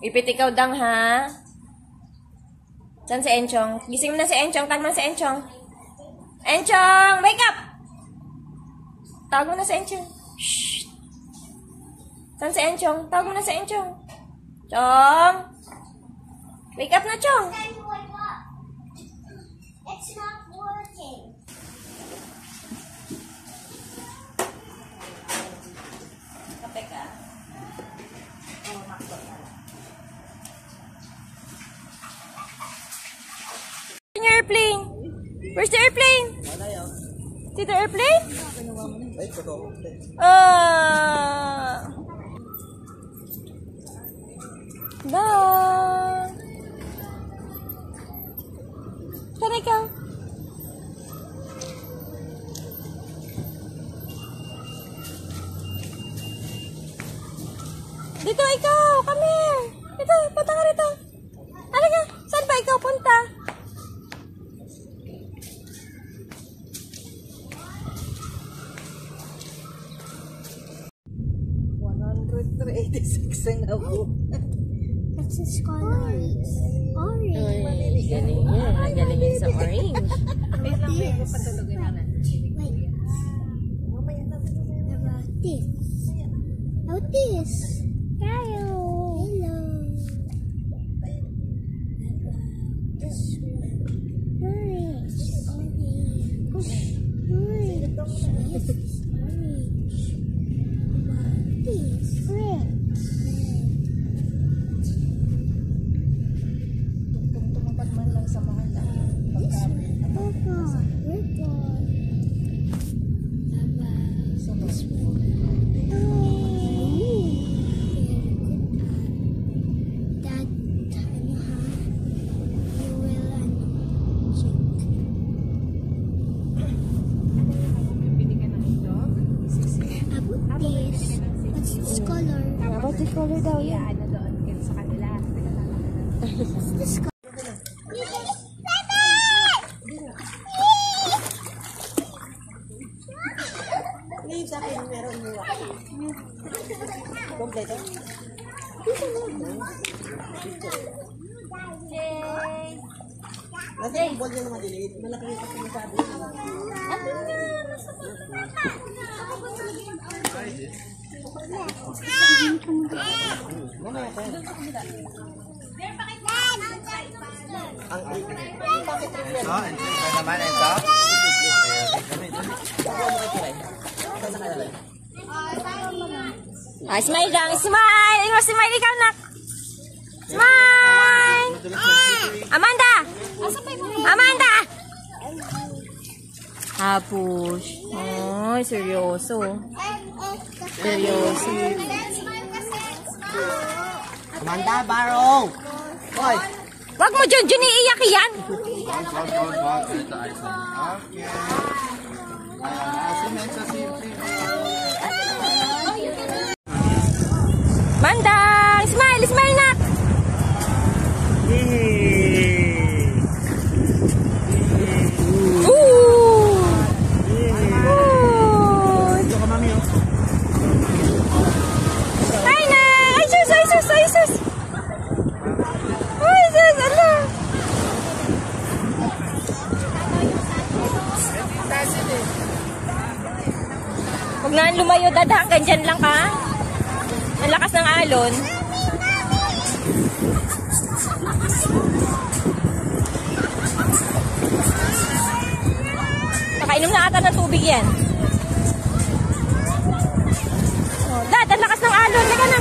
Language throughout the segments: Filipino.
Ipit ikaw dang, ha? Saan si Enchong? Gising mo na si Enchong. Tawag mo na si Enchong. Enchong! Wake up! Tawag mo na si Enchong. Shh! Saan si Enchong? Tawag mo na si Enchong. Chong! Wake up na, Chong! It's not working. Kape ka? Oh, makdo ka. Your airplane? Where's the airplane? See the airplane? No. Saan ikaw? Dito ikaw, come here. Dito, punta ka rito. Halika, saan ba ikaw punta? $186 ang ako. That's his colors. Orange. Galing yan. Galing yan sa orange. Wait lang, may patulogin na natin. Wait. About this. About this. Hello. Hello. This one. Orange. Orange. Orange. Orange. This. Red. Tumupad man lang sa mga pagkabi. Purple. So, mas po. That, ano ha, you will, check. Pili ka ng itlog. About this. What's this color? About this color daw yan. Ano doon sa kanila. What's this color? Ngayon sa akin, meron mo ako. Kompleto? Nasa yung ball niya naman diliit. Malaki yung sinasabi. Mamaya ka. Ang bakit rin yan? naman ito. Ay, smile lang. Smile! Ino, smile ikaw, nak. Smile! Amanda! Amanda! Tapos. Ay, seryoso. Seryoso. Amanda Barrow! Hoy! Wag mo, Junjun, iiyak yan. Ito ay sa okay. Asin sa simple. Mandang! Smile! Smile, nak! Hi, na! Ay, sus! Ay, sus! Ay, sus! Ay, sus! Ano? Huwag na lumayo, dada. Hanggang dyan lang ka. Ang lakas ng alon. Nakainom na ata ng tubig yan. Oh, dad, ang lakas ng alon. Lika na.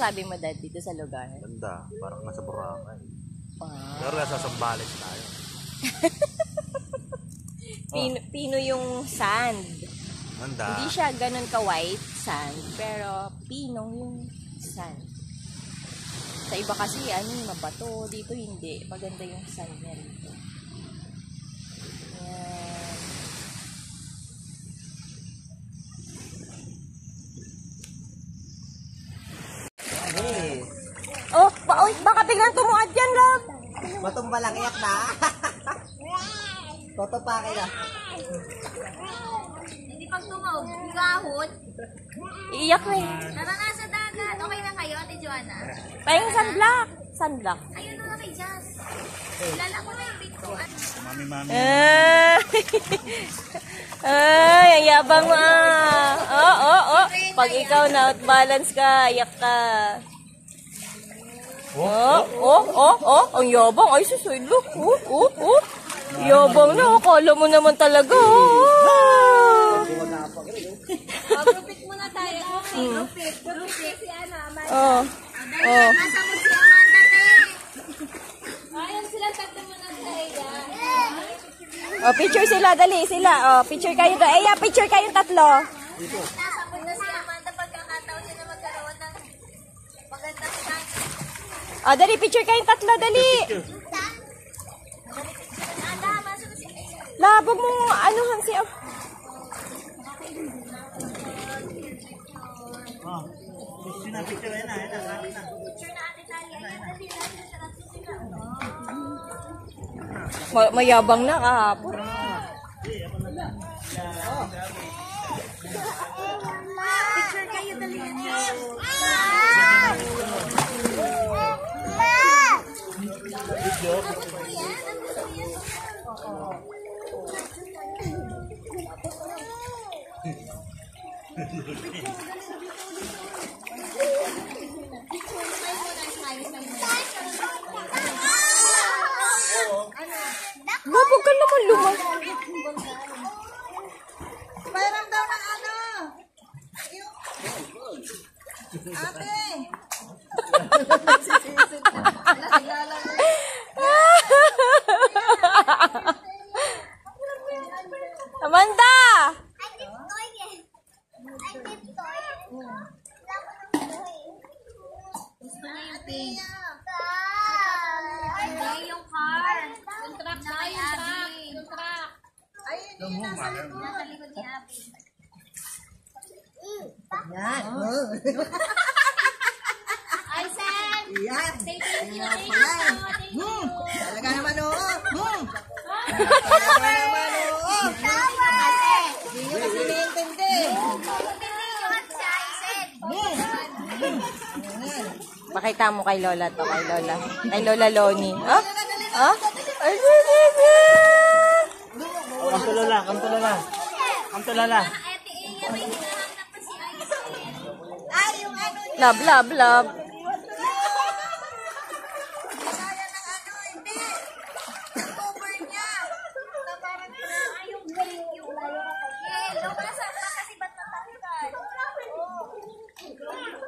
masasabi mo, Dad, dito sa lugar? Ganda. Parang nasa Boracay. Ah. Pero nasa Sambales tayo. Pino yung sand. Ganda. Hindi siya ganun ka-white sand, pero pinong yung sand. Sa iba kasi, mabato. Dito hindi. Maganda yung sand niya dito. Yan. Hey, Oh, baka biglang tumuad yan, love. matumba lang iyak na. Toto pa kaya. Hindi pag tumaw, gahot. Iiyak na eh. Tara na sa dagat. Okay na kayo, Ate Joanna? Pahing sunblock. Sunblock. Ayun na kay Jazz. Kilala ko na yung pintuan. Ay, ang yabang mo ah. Oh. Pag ikaw na out balance ka, iyak ka. Ang yabang. Ay, susoy, look. Yabang na. Akala mo naman talaga. Group muna tayo. Okay, group it. Si Amanda. Oh. Nasa mo si Amanda tayo. Ayun sila tatlo muna tayo. Oh, picture sila, dali, sila. Oh, picture kayo doon. Ay, picture kayong tatlo. Nasa mo na si Amanda pagkakataon niya na magkaroon ng magandang chance. Oh, dali, picture kayong tatlo, dali. Ada, masuk si Labog mo, anuhan siya. picture na Ate Talia. Ayan, dali natin sa tatlo sila. Mayabang na kahapon. Picture kayo, dali. Labog ka naman lumang. Mayroon daw ng ano. Ate. Amanda! Hindi, yung car. Yung truck na yung truck. Nasa likod ni Abby. Yan. Ay, Sam! Yan. Say thank you, thank you. Thank you. Talaga naman Talaga naman Hindi nyo kasi naiintindi. Pakita mo kay Lola to, kay Lola. Kay Lola Loni. Oh? Oh? Ay, Kamtulala. Ate Iya, may hinahanap pa si Aizen. Ay, yung ano. love, love, love. Kaya ng ano, hindi. Yung cover niya. Na parang Yung thank you. Hello, nasa pa kasi ba't natanggal?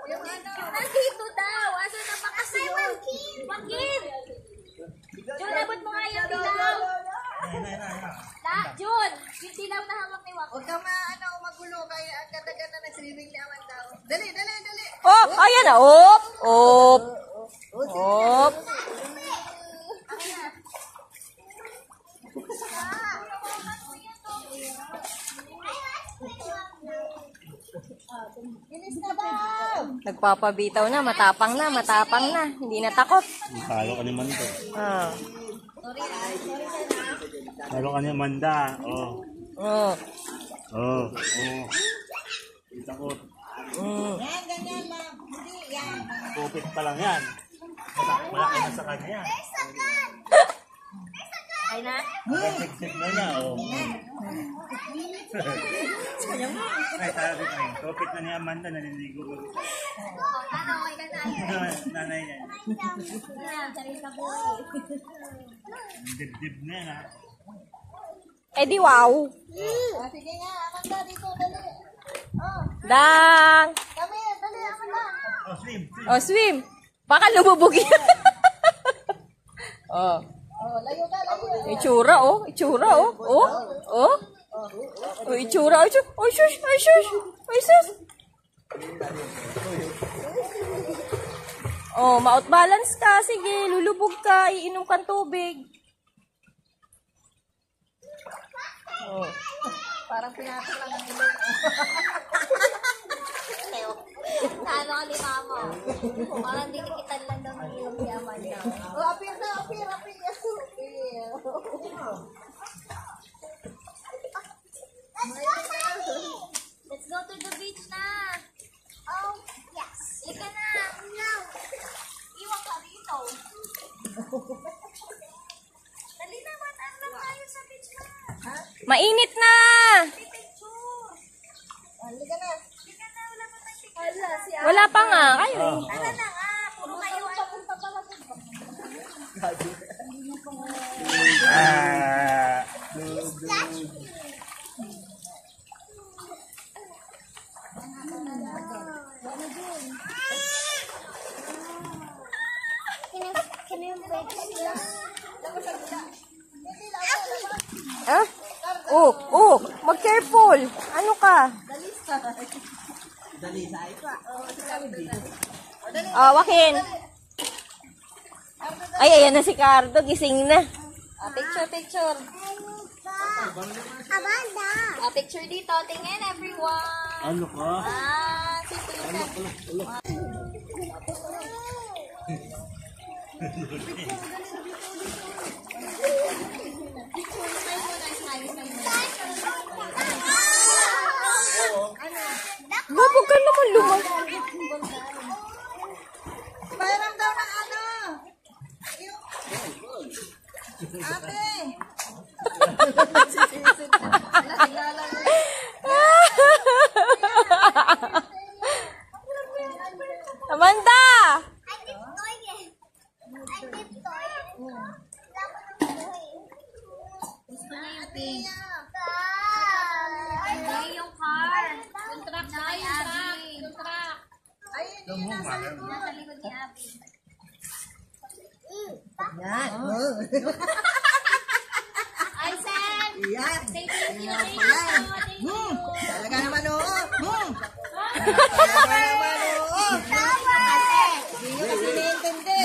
yung ano. Nandito daw. Asa na ba kasi yun? Wakid! Jun, abot mo nga yung dilaw. Jun, yung dilaw na hawak ni Wakid. Huwag ka magulo. Kaya ang ganda-ganda ng swimming ni Amanda. Dali. Oh, ayan na. Op, op. Op. Nagpapabitaw na, matapang na. Hindi na takot. Talo ka ni Manda. Ah. Talo ka ni Manda. Oh. Oh. Oh. Takot. Yan, ganyan lang. Hindi, yan. Kupit pa lang yan. Malaki na sa kanya yan. Ay na? Sip na na. Oh. Ay, sabi ko eh. Kupit na ni Amanda. Naliligo mo. Ano, okay ka tayo. Nanay yan. Charis ka boy. Dibdib na yan ha. Eh di wow. Sige nga, Amanda, dito, dali. Oh, Dang. kami, dali, Amanda. Oh, swim. Oh, swim. Baka lumubog yan. Oh. Itsura, oh. Itsura, oh. Oh. Oh. Oh, itsura. Ay, shush. Ay, shush. Ay, shush. Ay, sus. Oh, ma-out balance ka. Sige, lulubog ka. Iinom kang tubig. Oh. Parang pinatok lang ang ilong. Ano ka ni Mama? Parang dinikitan lang daw ng ilong ni Amanda. Oh, apir na, apir. Let's go to the beach na. Oh, yes. Lika na. No. Iwan ka dito. Dali na, mataan lang tayo sa beach na. Mainit na. Picture. Halika na. Lika na, wala pa tayong picture. Hala, si Wala pa nga. Kayo eh. Tara na nga. Puro kayo papunta pala. Ah. Can you break this? Ah? Oh, oh. Mag-careful. Ano ka? Dali sa ipa. Ah, Joaquin. Ay, ayan na si Cardo. Gising na. Picture. Amanda. Picture dito. Tingin, everyone. Ano ka? Si Susan. Babog ka naman lumag. Pairam daw ng ano. Ate. Amanda! Yung car. Yung truck na yung truck. Nasa likod ni Abby. Yan. Ay, Sam! Yan. Thank you. Thank you. Talaga naman oo. Hindi nyo kasi naiintindi.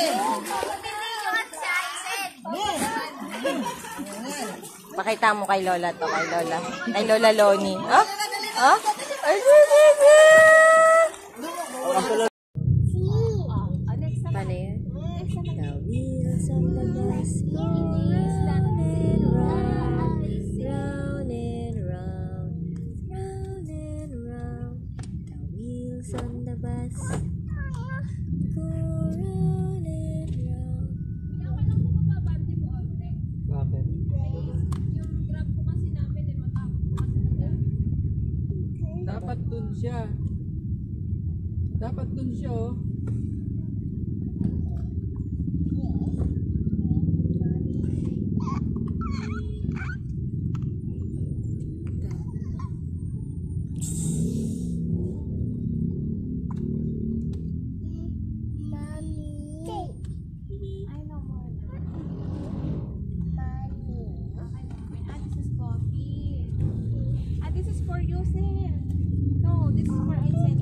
Pakita mo kay Lola to, kay Lola. Kay Lola Loni. Ah? Ah? Ay, baby! Paano yan? The wheels on the bus go round and round, round and round, round and round. The wheels on the bus go round and round. Bakit? Dapat dun siya. Dapat dun siya oh. This is for you, Sam. No, this is for Isaiah.